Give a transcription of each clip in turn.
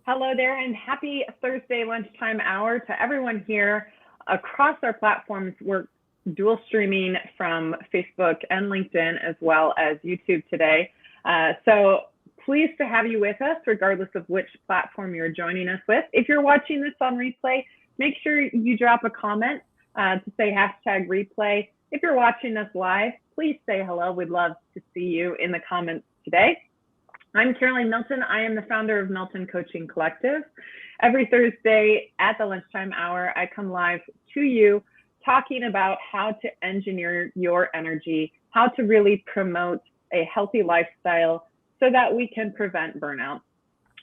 Hello there, and happy Thursday lunchtime hour to everyone here across our platforms. We're dual streaming from Facebook and LinkedIn as well as YouTube today. So pleased to have you with us, regardless of which platform you're joining us with. If you're watching this on replay, make sure you drop a comment to say hashtag replay. If you're watching us live, please say hello. We'd love to see you in the comments today. I'm Caroline Milton. I am the founder of Milton Coaching Collective. Every Thursday at the lunchtime hour, I come live to you talking about how to engineer your energy, how to really promote a healthy lifestyle so that we can prevent burnout.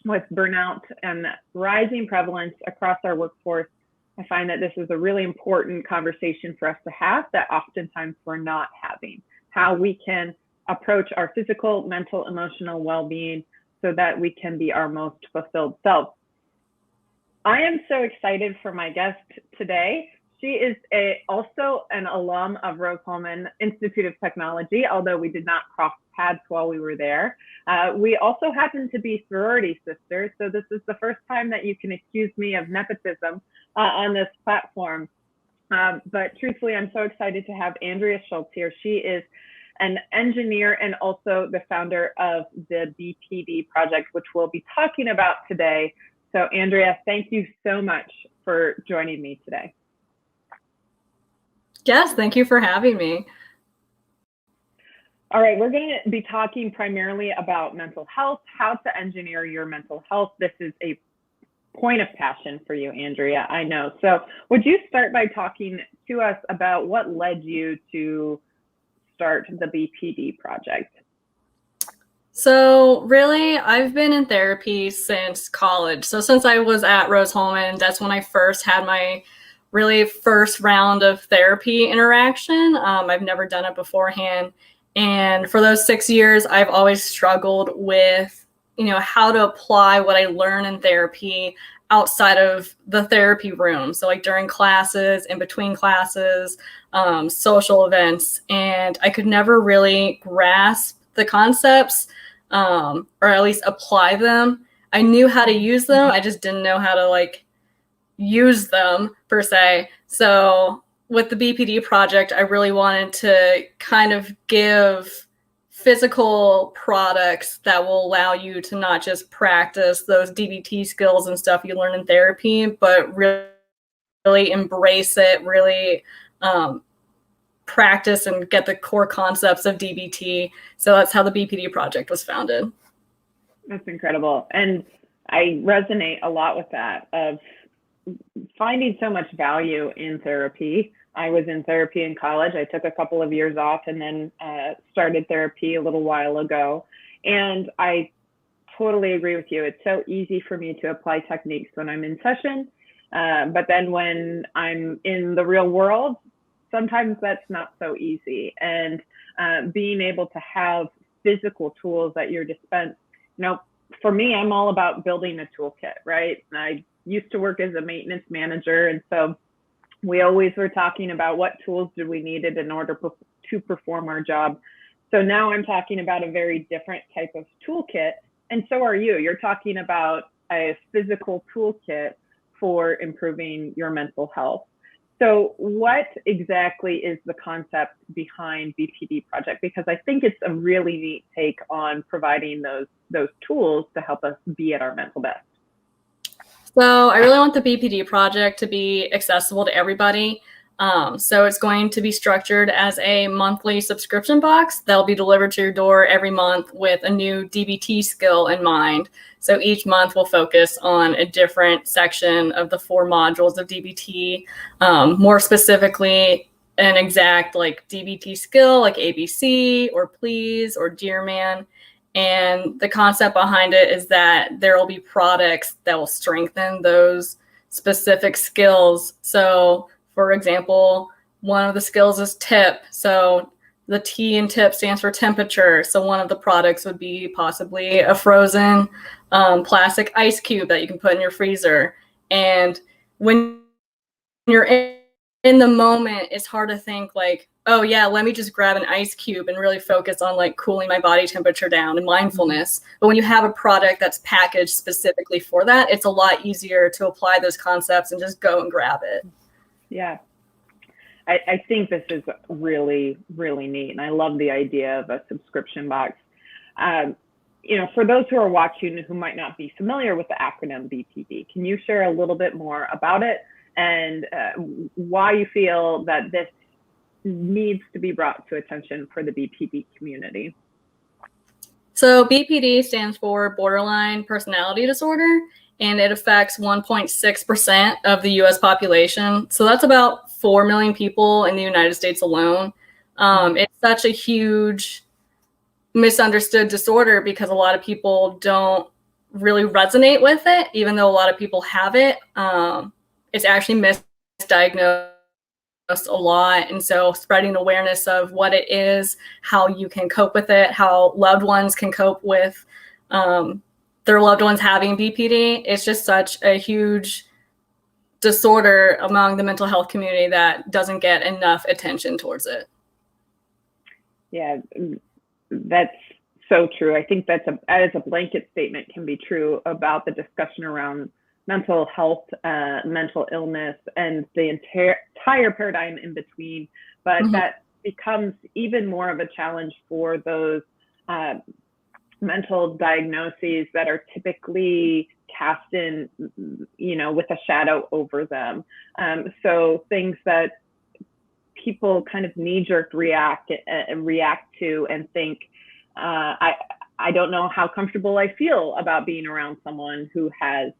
With burnout and rising prevalence across our workforce, I find that this is a really important conversation for us to have that oftentimes we're not having. How we can approach our physical, mental, emotional well-being so that we can be our most fulfilled selves. I am so excited for my guest today. She is also an alum of Rose-Hulman Institute of Technology, although we did not cross paths while we were there. We also happen to be sorority sisters, so this is the first time that you can accuse me of nepotism on this platform. But truthfully, I'm so excited to have Andrea Schultz here. She is an engineer and also the founder of the BPD Project, which we'll be talking about today. So Andrea, thank you so much for joining me today. Yes, thank you for having me. All right, we're going to be talking primarily about mental health, how to engineer your mental health. This is a point of passion for you, Andrea, I know. So would you start by talking to us about what led you to start the BPD Project? So really, I've been in therapy since college. So since I was at Rose-Hulman, that's when I first had my really first round of therapy interaction. I've never done it beforehand. And for those 6 years, I've always struggled with, how to apply what I learn in therapy outside of the therapy room. So like during classes, in between classes, social events, and I could never really grasp the concepts or at least apply them. I knew how to use them. I just didn't know how to use them per se. So with the BPD project, I really wanted to kind of give physical products that will allow you to not just practice those DBT skills and stuff you learn in therapy, but really embrace it, really practice and get the core concepts of DBT. So that's how the BPD project was founded. That's incredible. And I resonate a lot with that, of finding so much value in therapy. I was in therapy in college. I took a couple of years off and then started therapy a little while ago. And I totally agree with you. It's so easy for me to apply techniques when I'm in session. But then when I'm in the real world, sometimes that's not so easy. And being able to have physical tools at your dispense, for me, I'm all about building a toolkit, right? I used to work as a maintenance manager. And so we always were talking about what tools do we needed in order to perform our job. So now I'm talking about a very different type of toolkit. And so are you. You're talking about a physical toolkit for improving your mental health. So what exactly is the concept behind BPD Project? Because I think it's a really neat take on providing those tools to help us be at our mental best. So I really want the BPD project to be accessible to everybody. So it's going to be structured as a monthly subscription box that'll be delivered to your door every month with a new DBT skill in mind. So each month we'll focus on a different section of the 4 modules of DBT, more specifically an exact DBT skill like ABC or Please or Dear Man. And the concept behind it is that there will be products that will strengthen those specific skills. So, for example, one of the skills is tip. So the T in tip stands for temperature. So one of the products would be possibly a frozen plastic ice cube that you can put in your freezer. And when you're in the moment, it's hard to think like, oh yeah, let me just grab an ice cube and really focus on like cooling my body temperature down and mindfulness. But when you have a product that's packaged specifically for that, it's a lot easier to apply those concepts and just go and grab it. Yeah. I think this is really, really neat. And I love the idea of a subscription box. For those who are watching who might not be familiar with the acronym BPD, can you share a little bit more about it and why you feel that this needs to be brought to attention for the BPD community? So BPD stands for borderline personality disorder, and it affects 1.6% of the US population. So that's about 4 million people in the United States alone. It's such a huge misunderstood disorder because a lot of people don't really resonate with it, even though a lot of people have it. It's actually misdiagnosed a lot. And so spreading awareness of what it is, how you can cope with it, how loved ones can cope with their loved ones having BPD. It's just such a huge disorder among the mental health community that doesn't get enough attention towards it. Yeah, that's so true. I think that's as a blanket statement can be true about the discussion around mental health, mental illness, and the entire paradigm in between. But that becomes even more of a challenge for those mental diagnoses that are typically cast in, with a shadow over them. So things that people kind of knee-jerk react to and think, I don't know how comfortable I feel about being around someone who has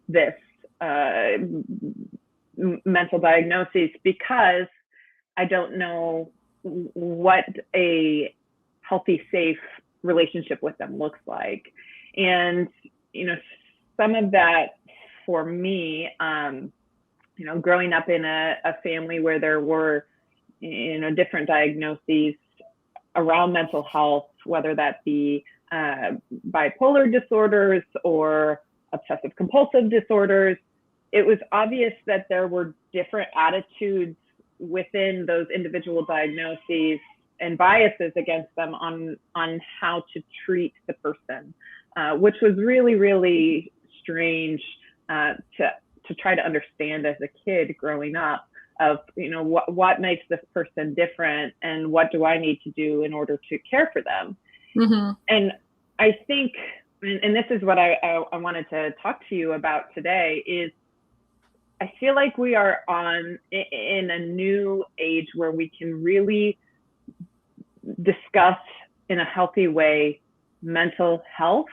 this mental diagnosis because I don't know what a healthy, safe relationship with them looks like. And, some of that for me, growing up in a family where there were, different diagnoses around mental health, whether that be bipolar disorders or obsessive compulsive disorders, it was obvious that there were different attitudes within those individual diagnoses and biases against them on how to treat the person, which was really, really strange to try to understand as a kid growing up of, what makes this person different and what do I need to do in order to care for them. And I think, and this is what I wanted to talk to you about today, is I feel like we are in a new age where we can really discuss in a healthy way mental health,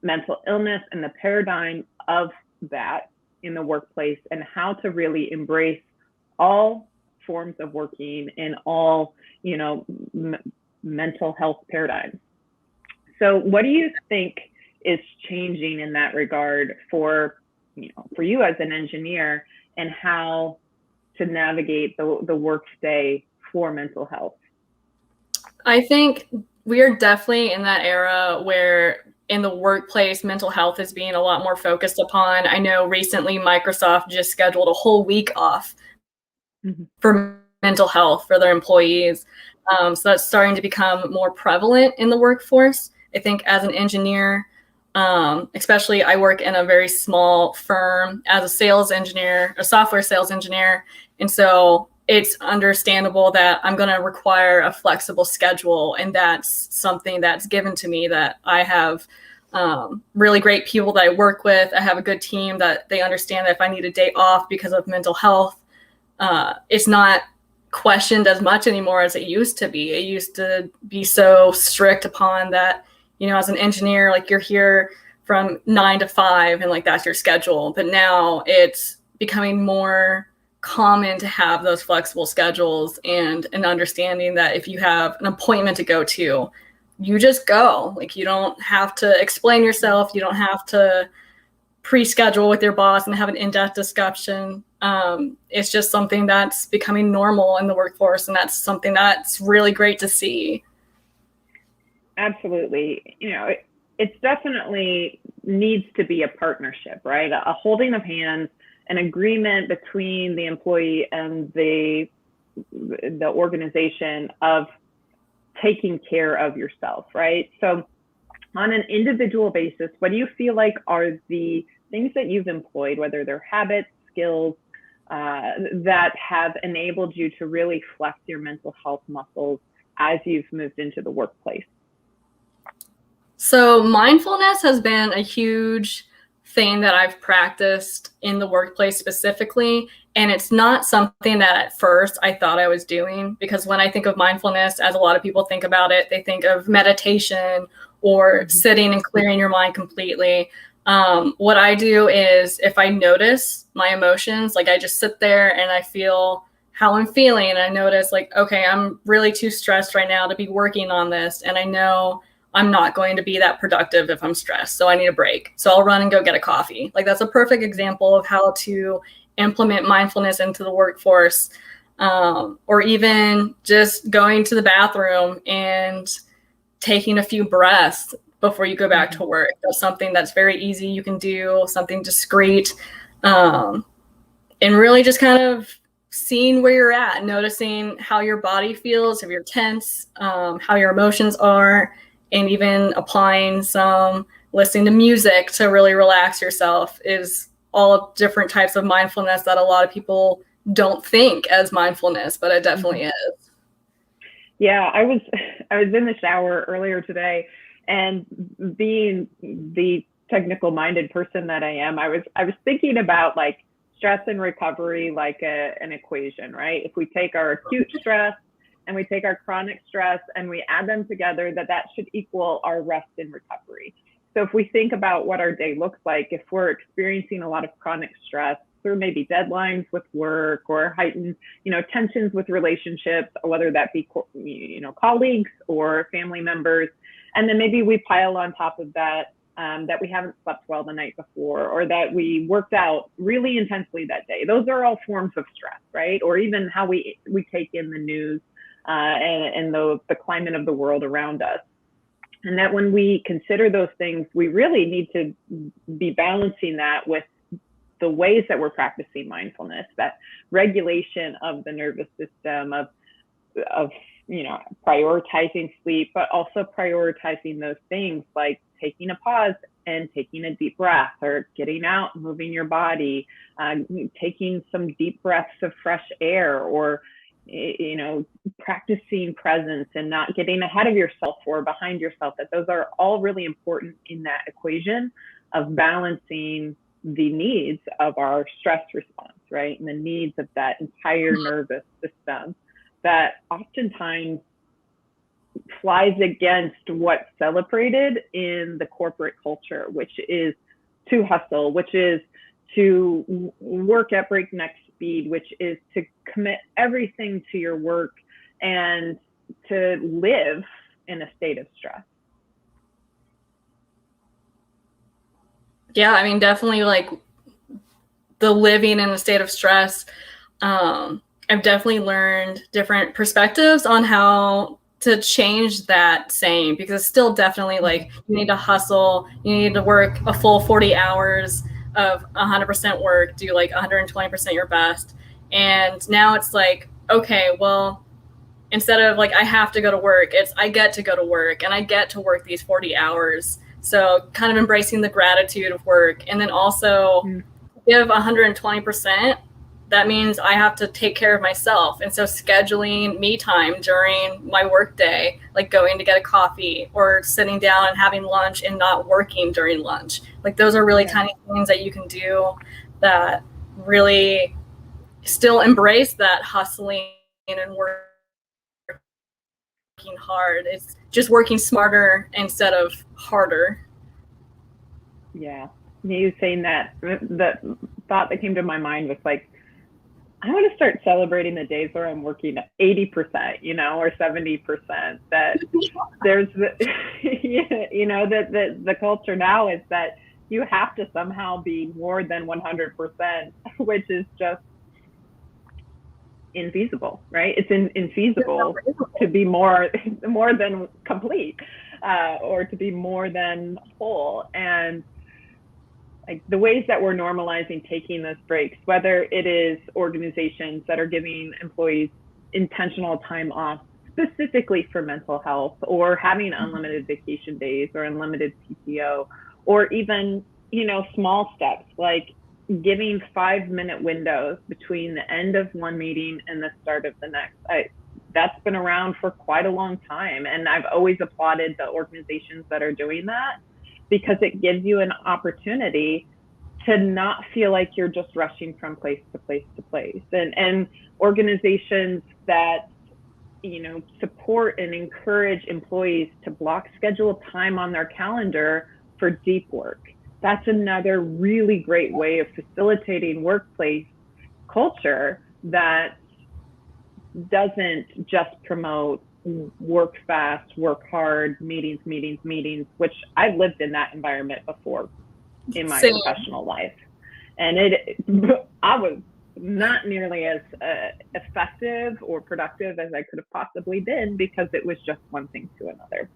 mental illness, and the paradigm of that in the workplace, and how to really embrace all forms of working in all, mental health paradigms. So what do you think is changing in that regard for you as an engineer, and how to navigate the workday for mental health? I think we are definitely in that era where in the workplace, mental health is being a lot more focused upon. I know recently Microsoft just scheduled a whole week off for mental health for their employees. So that's starting to become more prevalent in the workforce. I think as an engineer, especially I work in a very small firm as a sales engineer, a software sales engineer. And so it's understandable that I'm going to require a flexible schedule. And that's something that's given to me, that I have really great people that I work with. I have a good team that they understand that if I need a day off because of mental health, it's not questioned as much anymore as it used to be. It used to be so strict upon that, as an engineer, like you're here from 9 to 5 and like that's your schedule. But now it's becoming more common to have those flexible schedules, and an understanding that if you have an appointment to go to, you just go. Like you don't have to explain yourself. You don't have to pre-schedule with your boss and have an in-depth discussion. It's just something that's becoming normal in the workforce, and that's something that's really great to see. Absolutely. It's definitely needs to be a partnership, right? A holding of hands an agreement between the employee and the organization of taking care of yourself, right? So on an individual basis, what do you feel like are the things that you've employed, whether they're habits, skills, that have enabled you to really flex your mental health muscles as you've moved into the workplace? So mindfulness has been a huge thing that I've practiced in the workplace specifically. And it's not something that at first I thought I was doing, because when I think of mindfulness, as a lot of people think about it, they think of meditation or sitting and clearing your mind completely. What I do is, if I notice my emotions, like I just sit there and I feel how I'm feeling, and I notice like, okay, I'm really too stressed right now to be working on this. And I know I'm not going to be that productive if I'm stressed. So I need a break. So I'll run and go get a coffee. Like that's a perfect example of how to implement mindfulness into the workforce. Or even just going to the bathroom and taking a few breaths before you go back to work. That's something that's very easy. You can do something discreet, and really just kind of seeing where you're at, noticing how your body feels, if you're tense, how your emotions are, and even applying some listening to music to really relax yourself is all different types of mindfulness that a lot of people don't think as mindfulness, but it definitely is. Yeah, I was in the shower earlier today, and being the technical minded person that I am, I was thinking about like stress and recovery like an equation, right? If we take our acute stress and we take our chronic stress and we add them together, that should equal our rest and recovery. So if we think about what our day looks like, if we're experiencing a lot of chronic stress through maybe deadlines with work or heightened, tensions with relationships, whether that be, colleagues or family members, and then maybe we pile on top of that, that we haven't slept well the night before, or that we worked out really intensely that day. Those are all forms of stress, right? Or even how we take in the news, and the climate of the world around us. And that when we consider those things, we really need to be balancing that with the ways that we're practicing mindfulness, that regulation of the nervous system, of prioritizing sleep, but also prioritizing those things like taking a pause and taking a deep breath, or getting out, moving your body, taking some deep breaths of fresh air, or practicing presence and not getting ahead of yourself or behind yourself. That those are all really important in that equation of balancing the needs of our stress response, right? And the needs of that entire nervous system that oftentimes flies against what's celebrated in the corporate culture, which is to hustle, which is to work at breakneck speed, which is to commit everything to your work and to live in a state of stress. Yeah, I mean, definitely like the living in a state of stress. I've definitely learned different perspectives on how to change that saying, because it's still definitely like you need to hustle, you need to work a full 40 hours of 100% work, do like 120% your best. And now it's like, okay, well, instead of like I have to go to work, it's I get to go to work and I get to work these 40 hours. So kind of embracing the gratitude of work, and then also give 120%. That means I have to take care of myself. And so scheduling me time during my work day, like going to get a coffee or sitting down and having lunch and not working during lunch. Like those are really tiny things that you can do that really still embrace that hustling and working hard. It's just working smarter instead of harder. Yeah. You saying that, the thought that came to my mind was like, I want to start celebrating the days where I'm working 80%, or 70%. That there's the culture now is that you have to somehow be more than 100%, which is just infeasible, right? It's infeasible to be more than complete, or to be more than whole. And like the ways that we're normalizing taking those breaks, whether it is organizations that are giving employees intentional time off specifically for mental health, or having unlimited vacation days or unlimited PTO, or even, small steps like giving 5-minute windows between the end of one meeting and the start of the next. That's been around for quite a long time. And I've always applauded the organizations that are doing that, because it gives you an opportunity to not feel like you're just rushing from place to place to place. And organizations that, support and encourage employees to block schedule time on their calendar for deep work. That's another really great way of facilitating workplace culture that doesn't just promote work fast, work hard, meetings, which I've lived in that environment before in my professional life. And I was not nearly as effective or productive as I could have possibly been, because it was just one thing to another.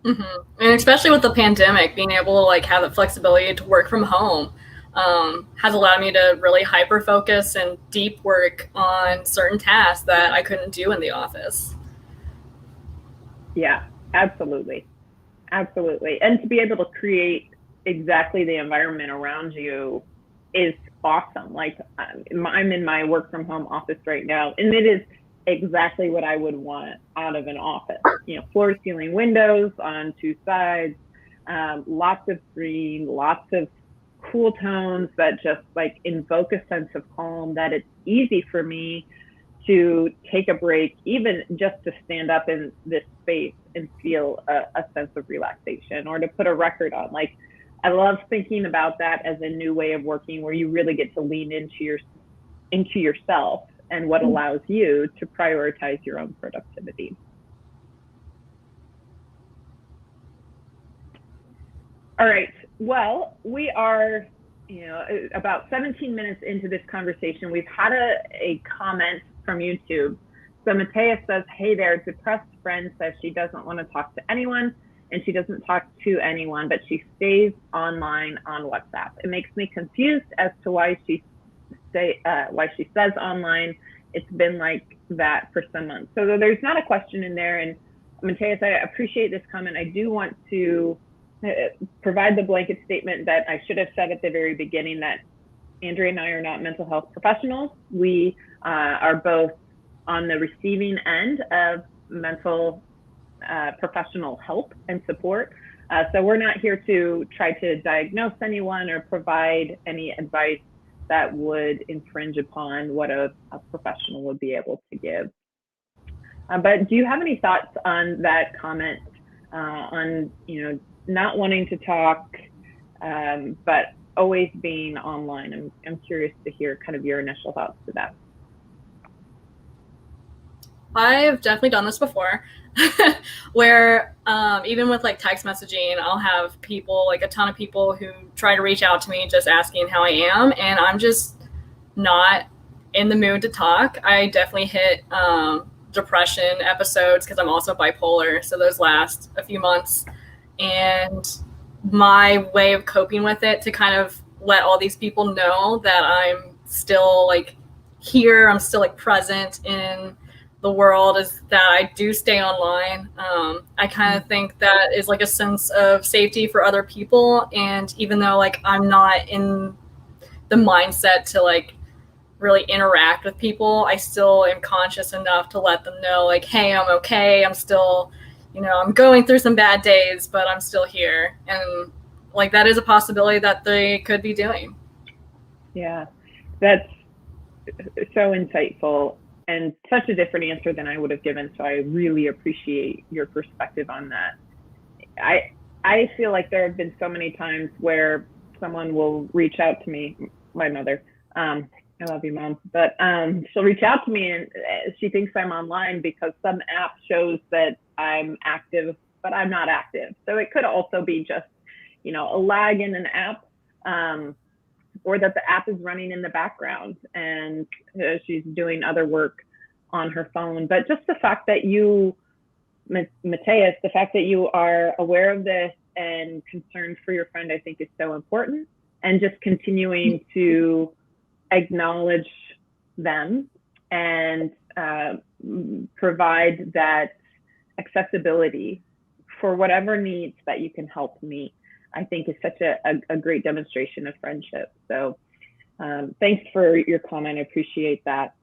Mm-hmm. And especially with the pandemic, being able to have the flexibility to work from home has allowed me to really hyper focus and deep work on certain tasks that I couldn't do in the office. Yeah, absolutely. And to be able to create exactly the environment around you is awesome. Like, I'm in my work from home office right now, and it is exactly what I would want out of an office. Floor to ceiling windows on 2 sides, lots of green, lots of cool tones that just invoke a sense of calm, that it's easy for me to take a break, even just to stand up in this space and feel a sense of relaxation, or to put a record on. I love thinking about that as a new way of working, where you really get to lean into yourself and what allows you to prioritize your own productivity. All right. Well, we are, about 17 minutes into this conversation. We've had a comment from YouTube. So Matea says, "Hey there, depressed friend says she doesn't want to talk to anyone, and she doesn't talk to anyone, but she stays online on WhatsApp. It makes me confused as to why she says online. It's been like that for some months." So there's not a question in there. And Matthias, I appreciate this comment. I do want to provide the blanket statement that I should have said at the very beginning, that Andrea and I are not mental health professionals. We are both on the receiving end of mental professional help and support. So we're not here to try to diagnose anyone or provide any advice that would infringe upon what a professional would be able to give. But do you have any thoughts on that comment on, not wanting to talk, but always being online? I'm curious to hear kind of your initial thoughts to that. I've definitely done this before, where even with text messaging, I'll have people, a ton of people who try to reach out to me just asking how I am, and I'm just not in the mood to talk. I definitely hit depression episodes because I'm also bipolar, so those last a few months. And my way of coping with it, to kind of let all these people know that I'm still here, I'm still present in the world, is that I do stay online. I kind of think that is a sense of safety for other people. And even though I'm not in the mindset to really interact with people, I still am conscious enough to let them know hey, I'm okay. I'm still, I'm going through some bad days, but I'm still here. And that is a possibility that they could be doing. Yeah, that's so insightful and such a different answer than I would have given. So I really appreciate your perspective on that. I feel like there have been so many times where someone will reach out to me, my mother, I love you, Mom, but she'll reach out to me and she thinks I'm online because some app shows that I'm active, but I'm not active. So it could also be just, a lag in an app, or that the app is running in the background and she's doing other work on her phone. But just the fact that you, Matthias, the fact that you are aware of this and concern for your friend, I think, is so important. And just continuing to acknowledge them and provide that accessibility for whatever needs that you can help meet, I think is such a great demonstration of friendship. So thanks for your comment. I appreciate that.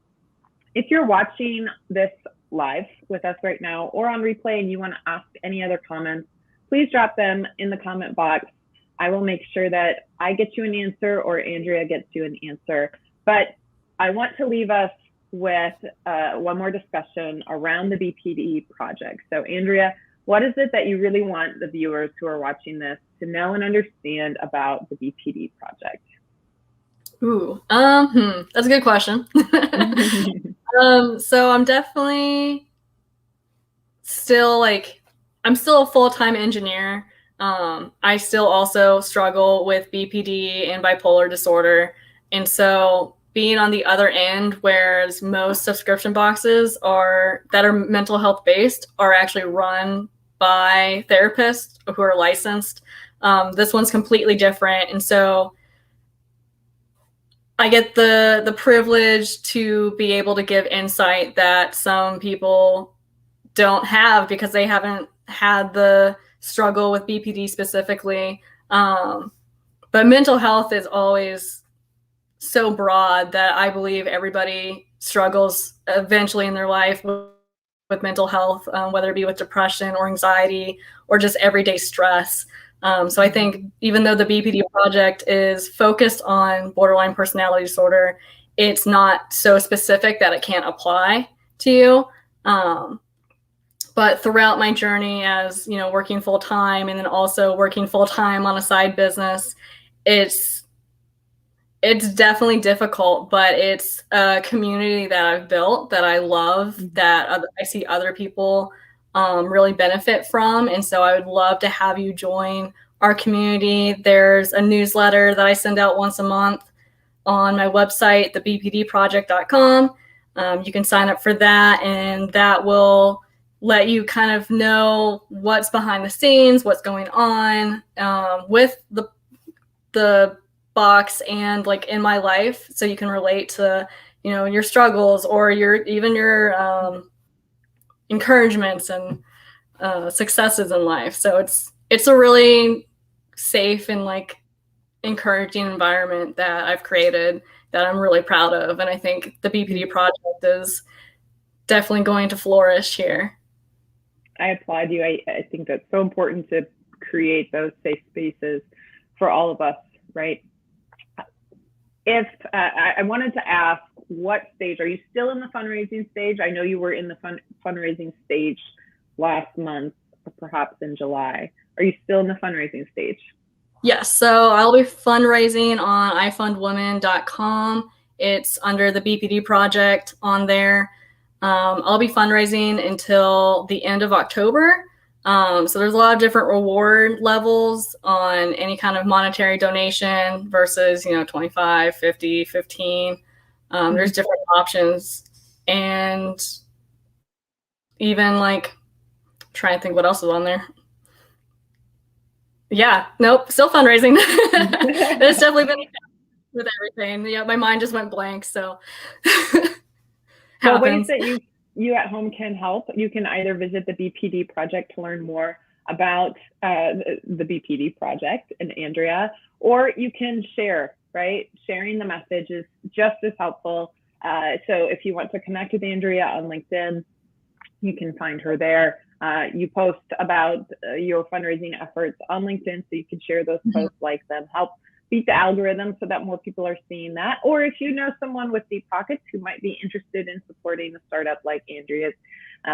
If you're watching this live with us right now or on replay and you want to ask any other comments, please drop them in the comment box. I will make sure that I get you an answer or Andrea gets you an answer. But I want to leave us with one more discussion around the BPD project. So Andrea, what is it that you really want the viewers who are watching this to know and understand about the BPD project? Ooh, that's a good question. So I'm definitely still I'm still a full-time engineer. I still also struggle with BPD and bipolar disorder. And so being on the other end, whereas most subscription boxes that are mental health based are actually run by therapists who are licensed. This one's completely different. And so I get the privilege to be able to give insight that some people don't have because they haven't had the struggle with BPD specifically. But mental health is always so broad that I believe everybody struggles eventually in their life with mental health, whether it be with depression or anxiety or just everyday stress. So I think even though the BPD project is focused on borderline personality disorder, it's not so specific that it can't apply to you. But throughout my journey as, working full time and then also working full time on a side business, it's definitely difficult, but it's a community that I've built that I love, that I see other people really benefit from. And so I would love to have you join our community. There's a newsletter that I send out once a month on my website, thebpdproject.com. You can sign up for that, and that will let you kind of know what's behind the scenes, what's going on with the box and in my life, so you can relate to your struggles or your encouragements and successes in life. So it's a really safe and encouraging environment that I've created that I'm really proud of, and I think the BPD project is definitely going to flourish here. I applaud you. I think that's so important to create those safe spaces for all of us, right? If I wanted to ask, what stage are you still in the fundraising stage? I know you were in the fundraising stage last month, or perhaps in July. Are you still in the fundraising stage? Yes. So I'll be fundraising on ifundwomen.com. It's under the BPD project on there. I'll be fundraising until the end of October. So there's a lot of different reward levels on any kind of monetary donation versus, 25, 50, 15. There's different options. And even trying to think what else is on there. Yeah, nope, still fundraising. It's definitely been with everything. Yeah, my mind just went blank. So well, ways that you at home can help. You can either visit the BPD project to learn more about the BPD project and Andrea, or you can share, right? Sharing the message is just as helpful. So if you want to connect with Andrea on LinkedIn, you can find her there. You post about your fundraising efforts on LinkedIn, so you can share those posts, like them, help beat the algorithm so that more people are seeing that. Or if you know someone with deep pockets who might be interested in supporting a startup like Andrea's,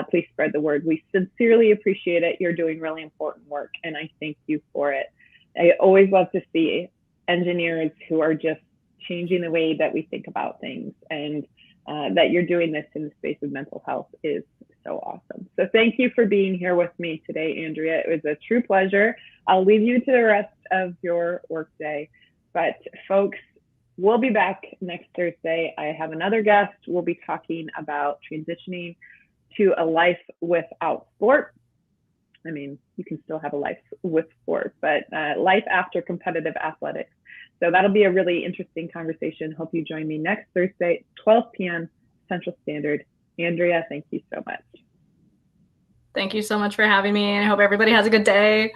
please spread the word. We sincerely appreciate it. You're doing really important work, and I thank you for it. I always love to see engineers who are just changing the way that we think about things, and that you're doing this in the space of mental health is so awesome. So thank you for being here with me today, Andrea. It was a true pleasure. I'll leave you to the rest of your workday. But folks, we'll be back next Thursday. I have another guest. We'll be talking about transitioning to a life without sport. I mean, you can still have a life with sport, but life after competitive athletics. So that'll be a really interesting conversation. Hope you join me next Thursday, 12 p.m. Central Standard. Andrea, thank you so much. Thank you so much for having me, and I hope everybody has a good day.